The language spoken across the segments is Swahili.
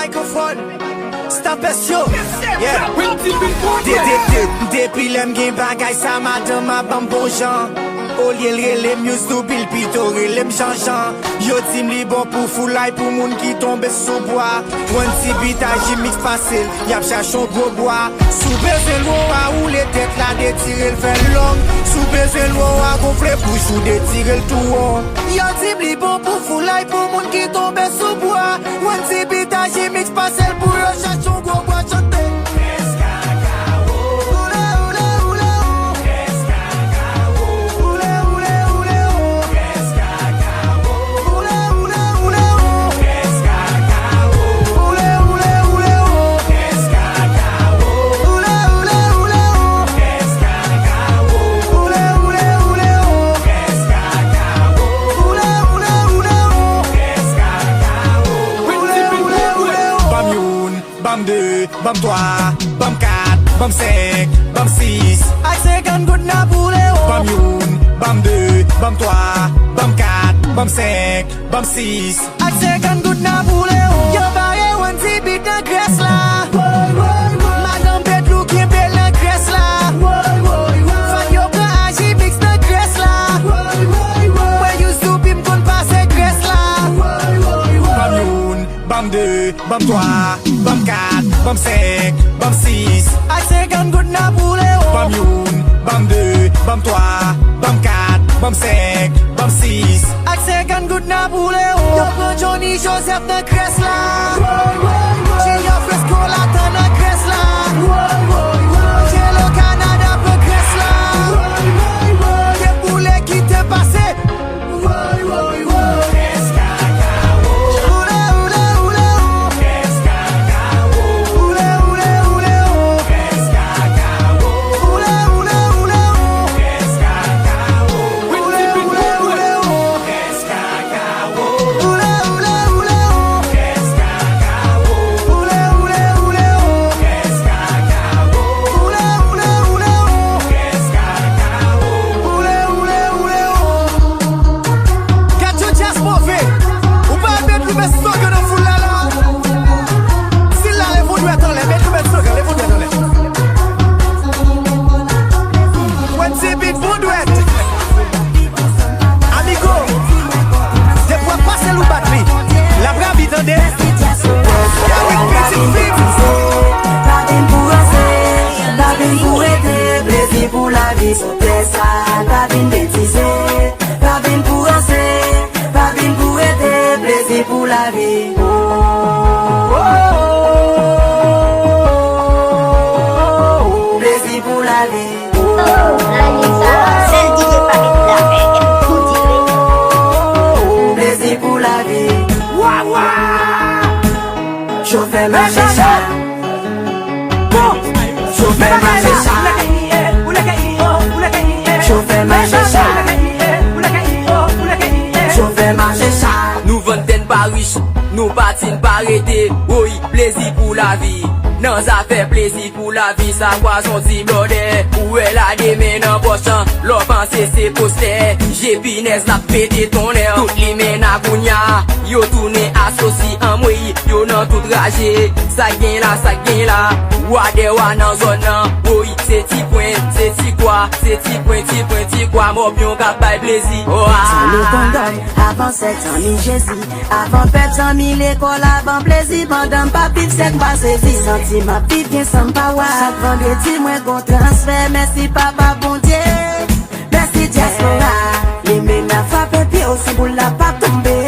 microphone. Stop us yo. Yeah. Depuis l'homme gen bagay sa madame a ban bon jan. Au lieu les mieux double pito les changeant. Yo tim li bon pour foulay pour moun qui tombe sous bois. One ti bitage mix facile, y a cherchon gros bois. Sous besoin l'eau ou les têtes là de tirer le fait long. Sous besoin l'eau à gonfler bouche ou de tirer le tout haut. Yo tim li bon pour foulay pour moun qui tombe sous bois. One ti bitage mix facile pour yo cherchon gros bois chanter. Bam 3, bam 4, bam 5, bam 6 Ak 50 gout na poule oh. Bam 1, bam 2, bam 3, bam 4, bam 5, bam 6 Ak 50 gout na poule oh. Yo bare wan ti bit nan kres la Madame Petrou ki bel nan kres la Fan yo pran aji mix nan kres la When you soup him kon pase kres la Bam 1, bam 2, bam 3, bam 4 Bam 5, bam 6 Ak 50 gout na poule oh. Bam 1, bam 2, bam 3, bam 4, bam 5, bam 6 Ak 50 gout na poule oh. Yo pran Johnny Joseph nan kres la Junior Fresco la tan nan kres la Jello Canada pe kres la Ke poule ki te pase Nou patin parete, oui, plezi pou la vi Nan zafè plezi pou la vi, sa kwa son ti blode Ou el a deme nan pochan, lò panse se poste Jepinez la pete ton air, tout li men a gounya Yo toune asosi an mwi, yo nan tout raje Sa gen la, wade wan nan zon nan Oui, se ti point, se ti kwa, se ti kwa Mop yon kap bay plezi, oh ah Le kondom, avant sexe en mi jési Avant pet en mi l'école, avant plaisir Pendant pas pif sec, pas saisi Sentiment pif, bien sans power Chaque vendredi, moi gon transfert Merci papa, bon Dieu Merci diaspora Les mena frappe, puis aussi pour la pas tomber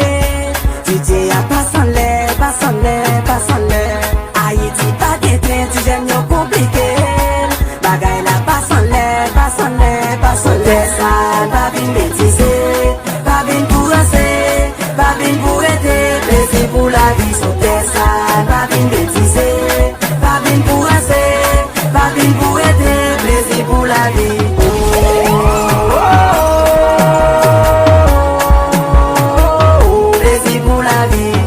DJ a pas sans l'air, pas sans l'air, pas sans l'air Haïti, pas de train, tu j'aime yo compliqué Bagay la pas sans l'air, pas sans l'air, pas sans l'air Ça, pas vin bêtiser, pas vin pour rester Pas vin pour aider, plaisir pour la vie Sauter ça, pas vin bêtiser Pas vin pour rester, pas vin pour aider Plaisir pour la vie Plaisir pour la vie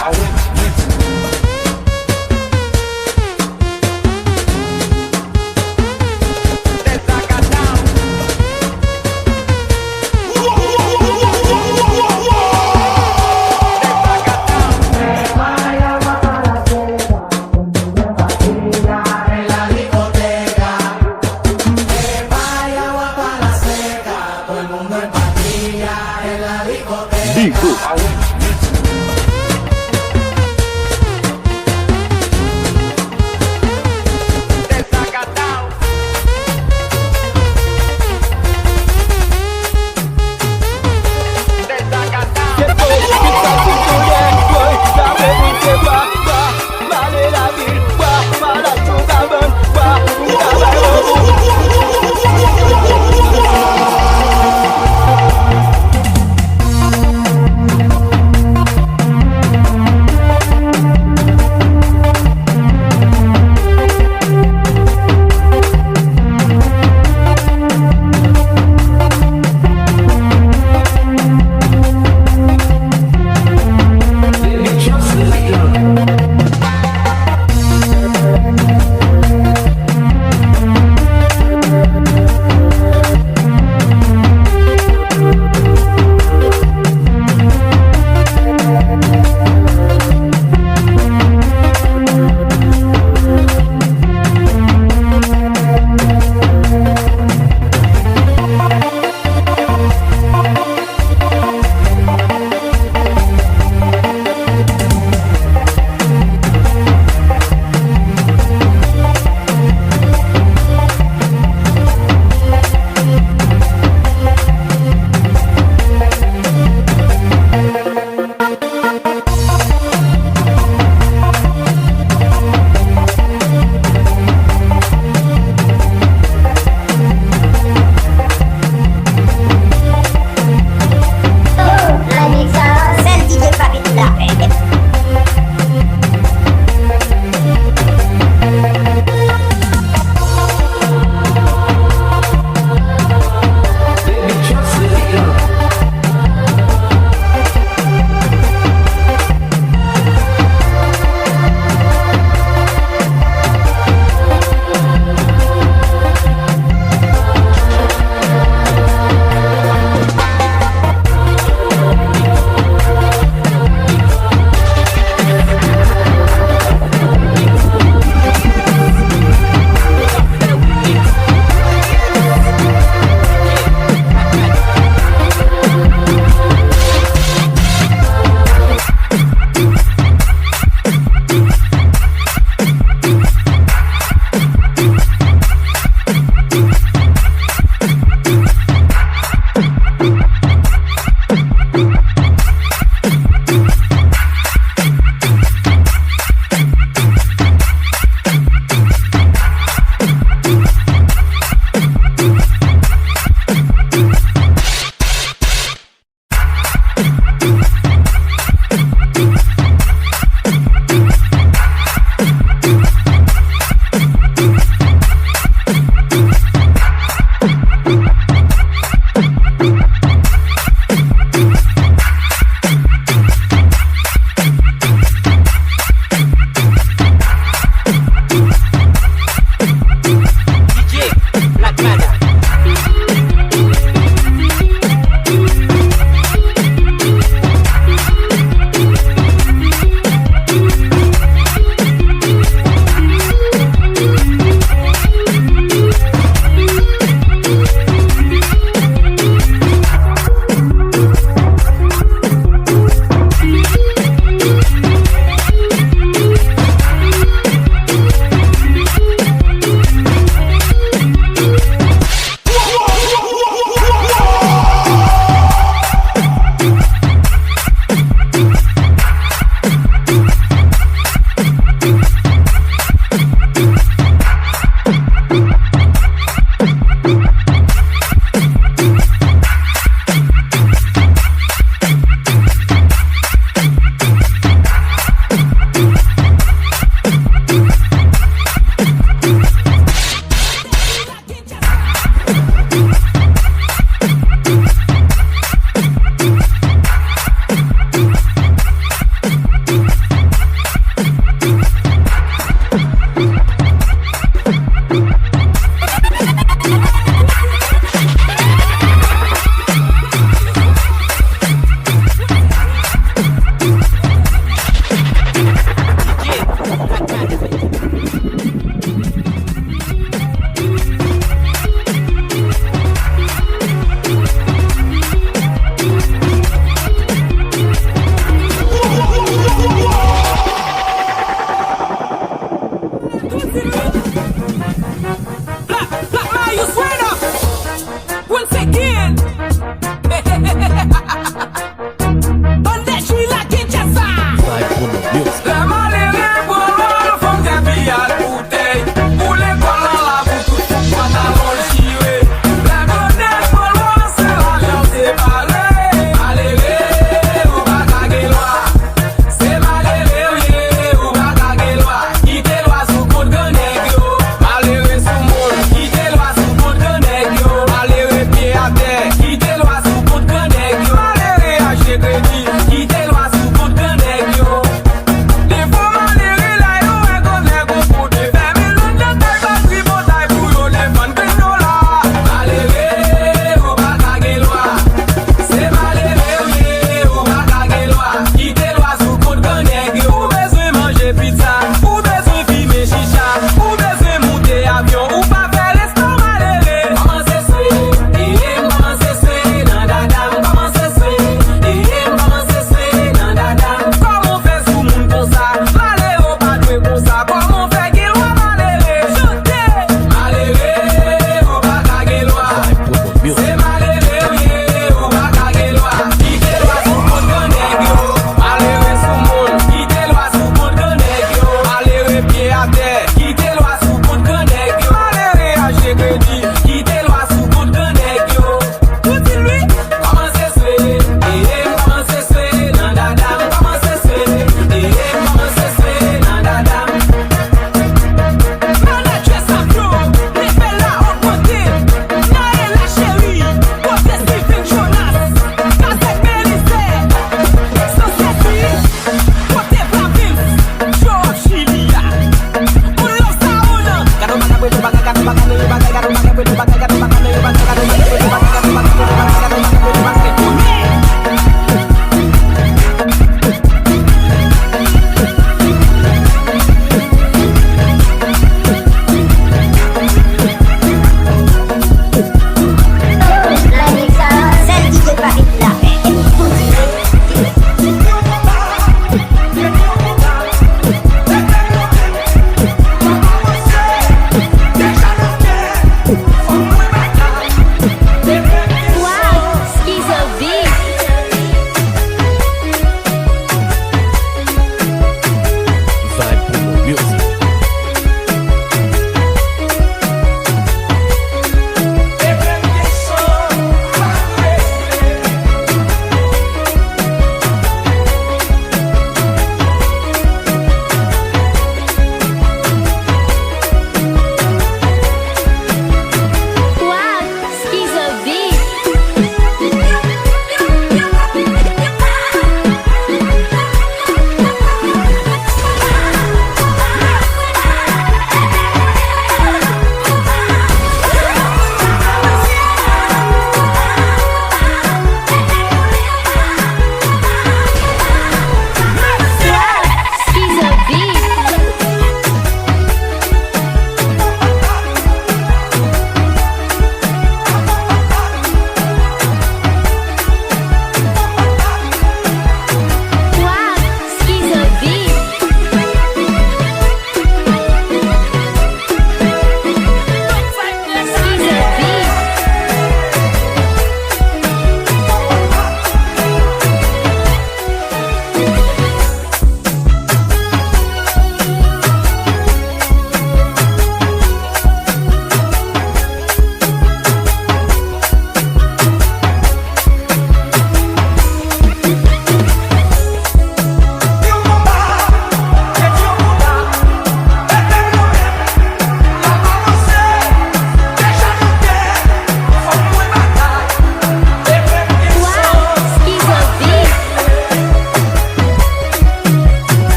I win.